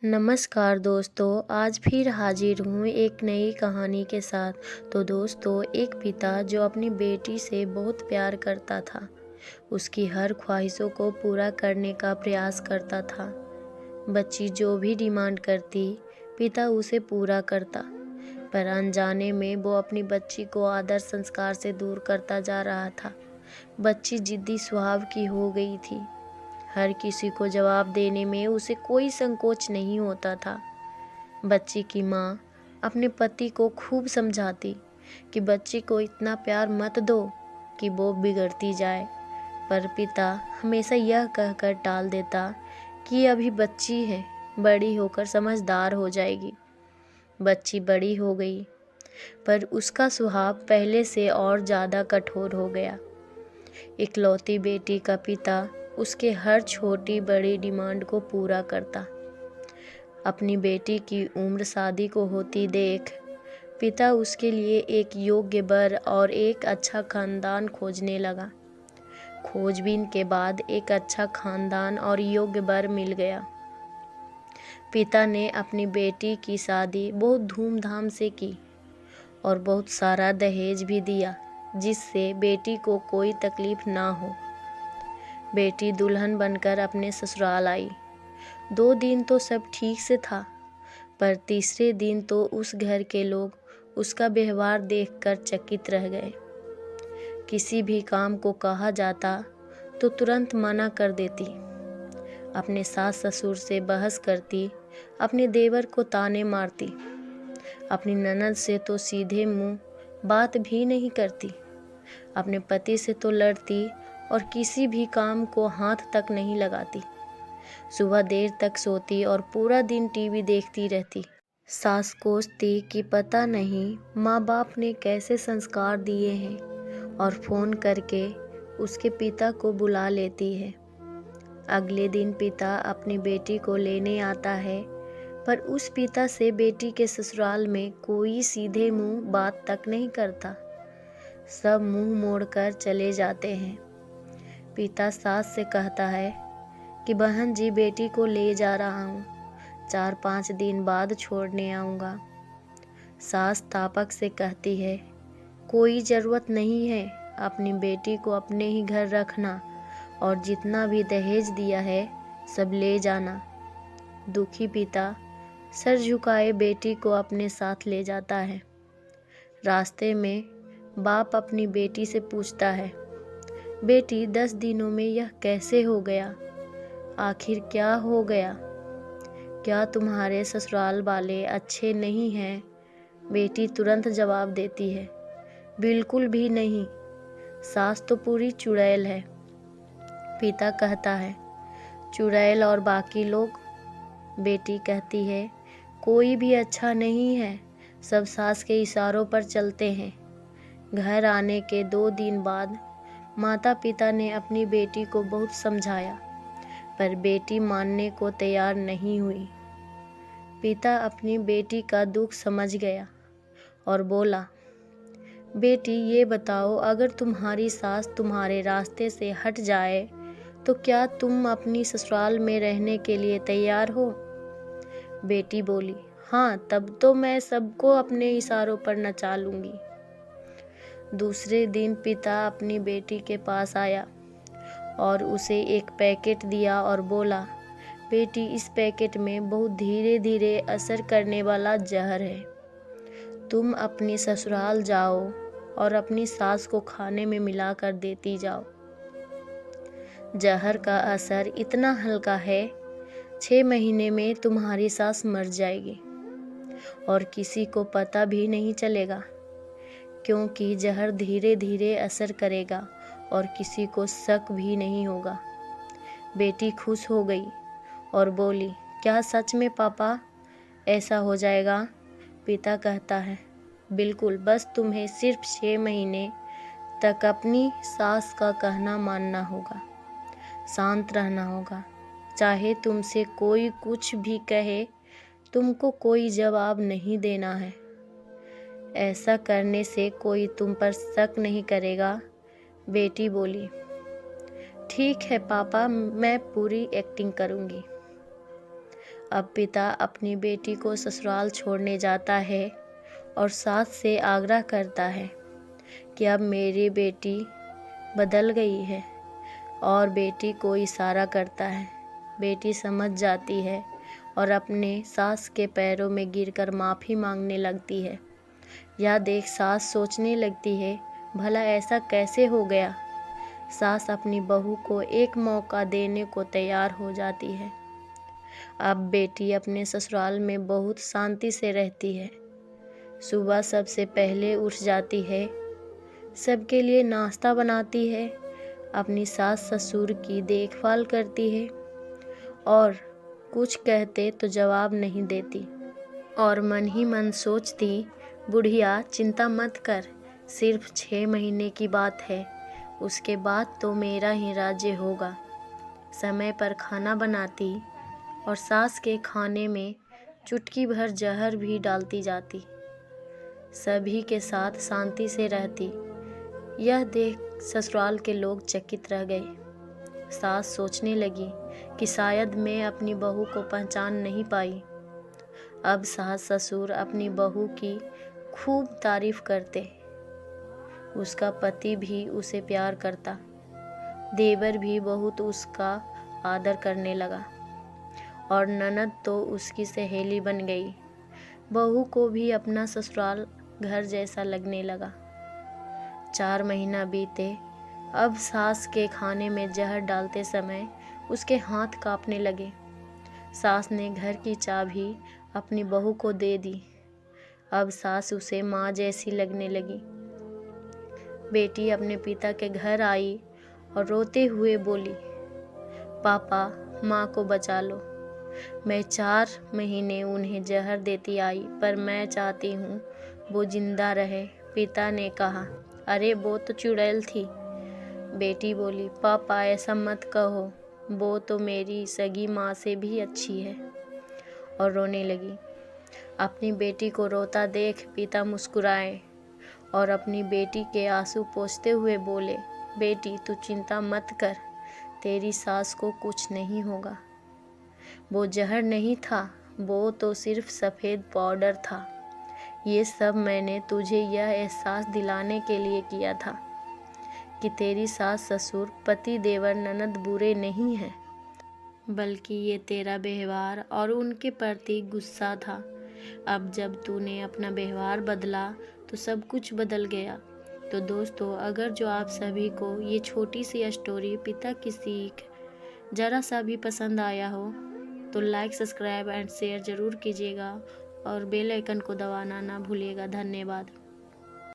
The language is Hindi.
नमस्कार दोस्तों, आज फिर हाजिर हूँ एक नई कहानी के साथ। तो दोस्तों, एक पिता जो अपनी बेटी से बहुत प्यार करता था, उसकी हर ख्वाहिशों को पूरा करने का प्रयास करता था। बच्ची जो भी डिमांड करती, पिता उसे पूरा करता। पर अनजाने में वो अपनी बच्ची को आदर संस्कार से दूर करता जा रहा था। बच्ची जिद्दी स्वभाव की हो गई थी। हर किसी को जवाब देने में उसे कोई संकोच नहीं होता था। बच्ची की माँ अपने पति को खूब समझाती कि बच्ची को इतना प्यार मत दो कि वो बिगड़ती जाए, पर पिता हमेशा यह कहकर टाल देता कि अभी बच्ची है, बड़ी होकर समझदार हो जाएगी। बच्ची बड़ी हो गई, पर उसका स्वभाव पहले से और ज़्यादा कठोर हो गया। इकलौती बेटी का पिता उसके हर छोटी बड़ी डिमांड को पूरा करता। अपनी बेटी की उम्र शादी को होती देख पिता उसके लिए एक योग्य वर और एक अच्छा खानदान खोजने लगा। खोजबीन के बाद एक अच्छा खानदान और योग्य वर मिल गया। पिता ने अपनी बेटी की शादी बहुत धूमधाम से की और बहुत सारा दहेज भी दिया, जिससे बेटी को कोई तकलीफ ना हो। बेटी दुल्हन बनकर अपने ससुराल आई। 2 दिन तो सब ठीक से था, पर तीसरे दिन तो उस घर के लोग उसका व्यवहार देखकर चकित रह गए। किसी भी काम को कहा जाता तो तुरंत मना कर देती। अपने सास ससुर से बहस करती, अपने देवर को ताने मारती। अपनी ननद से तो सीधे मुंह बात भी नहीं करती। अपने पति से तो लड़ती और किसी भी काम को हाथ तक नहीं लगाती। सुबह देर तक सोती और पूरा दिन टीवी देखती रहती। सास कोसती कि पता नहीं माँ बाप ने कैसे संस्कार दिए हैं, और फ़ोन करके उसके पिता को बुला लेती है। अगले दिन पिता अपनी बेटी को लेने आता है, पर उस पिता से बेटी के ससुराल में कोई सीधे मुंह बात तक नहीं करता। सब मुंह मोड़कर चले जाते हैं। पिता सास से कहता है कि बहन जी, बेटी को ले जा रहा हूँ, 4-5 दिन बाद छोड़ने आऊँगा। सास तापक से कहती है, कोई ज़रूरत नहीं है, अपनी बेटी को अपने ही घर रखना और जितना भी दहेज दिया है सब ले जाना। दुखी पिता सर झुकाए बेटी को अपने साथ ले जाता है। रास्ते में बाप अपनी बेटी से पूछता है, बेटी 10 दिनों में यह कैसे हो गया? आखिर क्या हो गया? क्या तुम्हारे ससुराल वाले अच्छे नहीं हैं? बेटी तुरंत जवाब देती है, बिल्कुल भी नहीं, सास तो पूरी चुड़ैल है। पिता कहता है, चुड़ैल और बाकी लोग? बेटी कहती है, कोई भी अच्छा नहीं है, सब सास के इशारों पर चलते हैं। घर आने के 2 दिन बाद माता पिता ने अपनी बेटी को बहुत समझाया, पर बेटी मानने को तैयार नहीं हुई। पिता अपनी बेटी का दुख समझ गया और बोला, बेटी ये बताओ, अगर तुम्हारी सास तुम्हारे रास्ते से हट जाए तो क्या तुम अपनी ससुराल में रहने के लिए तैयार हो? बेटी बोली, हाँ, तब तो मैं सबको अपने इशारों पर नचा लूँगी। दूसरे दिन पिता अपनी बेटी के पास आया और उसे एक पैकेट दिया और बोला, बेटी, इस पैकेट में बहुत धीरे धीरे असर करने वाला जहर है। तुम अपनी ससुराल जाओ और अपनी सास को खाने में मिलाकर देती जाओ। जहर का असर इतना हल्का है, 6 महीने में तुम्हारी सास मर जाएगी और किसी को पता भी नहीं चलेगा, क्योंकि जहर धीरे धीरे असर करेगा और किसी को शक भी नहीं होगा। बेटी खुश हो गई और बोली, क्या सच में पापा ऐसा हो जाएगा? पिता कहता है, बिल्कुल, बस तुम्हें सिर्फ 6 महीने तक अपनी सास का कहना मानना होगा, शांत रहना होगा। चाहे तुमसे कोई कुछ भी कहे, तुमको कोई जवाब नहीं देना है। ऐसा करने से कोई तुम पर शक नहीं करेगा। बेटी बोली, ठीक है पापा, मैं पूरी एक्टिंग करूँगी। अब पिता अपनी बेटी को ससुराल छोड़ने जाता है और सास से आग्रह करता है कि अब मेरी बेटी बदल गई है, और बेटी को इशारा करता है। बेटी समझ जाती है और अपने सास के पैरों में गिरकर माफ़ी मांगने लगती है। यह देख सास सोचने लगती है, भला ऐसा कैसे हो गया। सास अपनी बहू को एक मौका देने को तैयार हो जाती है। अब बेटी अपने ससुराल में बहुत शांति से रहती है। सुबह सबसे पहले उठ जाती है, सबके लिए नाश्ता बनाती है, अपनी सास ससुर की देखभाल करती है और कुछ कहते तो जवाब नहीं देती, और मन ही मन सोचती, बुढ़िया चिंता मत कर, सिर्फ 6 महीने की बात है, उसके बाद तो मेरा ही राज्य होगा। समय पर खाना बनाती और सास के खाने में चुटकी भर जहर भी डालती जाती। सभी के साथ शांति से रहती। यह देख ससुराल के लोग चकित रह गए। सास सोचने लगी कि शायद मैं अपनी बहू को पहचान नहीं पाई। अब सास ससुर अपनी बहू की खूब तारीफ करते। उसका पति भी उसे प्यार करता। देवर भी बहुत उसका आदर करने लगा और ननद तो उसकी सहेली बन गई। बहू को भी अपना ससुराल घर जैसा लगने लगा। 4 महीना बीते। अब सास के खाने में जहर डालते समय उसके हाथ कांपने लगे। सास ने घर की चाबी अपनी बहू को दे दी। अब सास उसे माँ जैसी लगने लगी। बेटी अपने पिता के घर आई और रोते हुए बोली, पापा माँ को बचा लो। मैं 4 महीने उन्हें जहर देती आई, पर मैं चाहती हूँ वो जिंदा रहे। पिता ने कहा, अरे वो तो चुड़ैल थी। बेटी बोली, पापा ऐसा मत कहो, वो तो मेरी सगी माँ से भी अच्छी है, और रोने लगी। अपनी बेटी को रोता देख पिता मुस्कुराए और अपनी बेटी के आंसू पोंछते हुए बोले, बेटी तू चिंता मत कर, तेरी सास को कुछ नहीं होगा। वो जहर नहीं था, वो तो सिर्फ सफ़ेद पाउडर था। ये सब मैंने तुझे यह एहसास दिलाने के लिए किया था कि तेरी सास ससुर पति देवर ननद बुरे नहीं हैं, बल्कि ये तेरा व्यवहार और उनके प्रति गुस्सा था। अब जब तूने अपना व्यवहार बदला तो सब कुछ बदल गया। तो दोस्तों, अगर जो आप सभी को ये छोटी सी स्टोरी पिता की सीख ज़रा सा भी पसंद आया हो तो लाइक, सब्सक्राइब एंड शेयर ज़रूर कीजिएगा और बेल आइकन को दबाना ना भूलिएगा। धन्यवाद।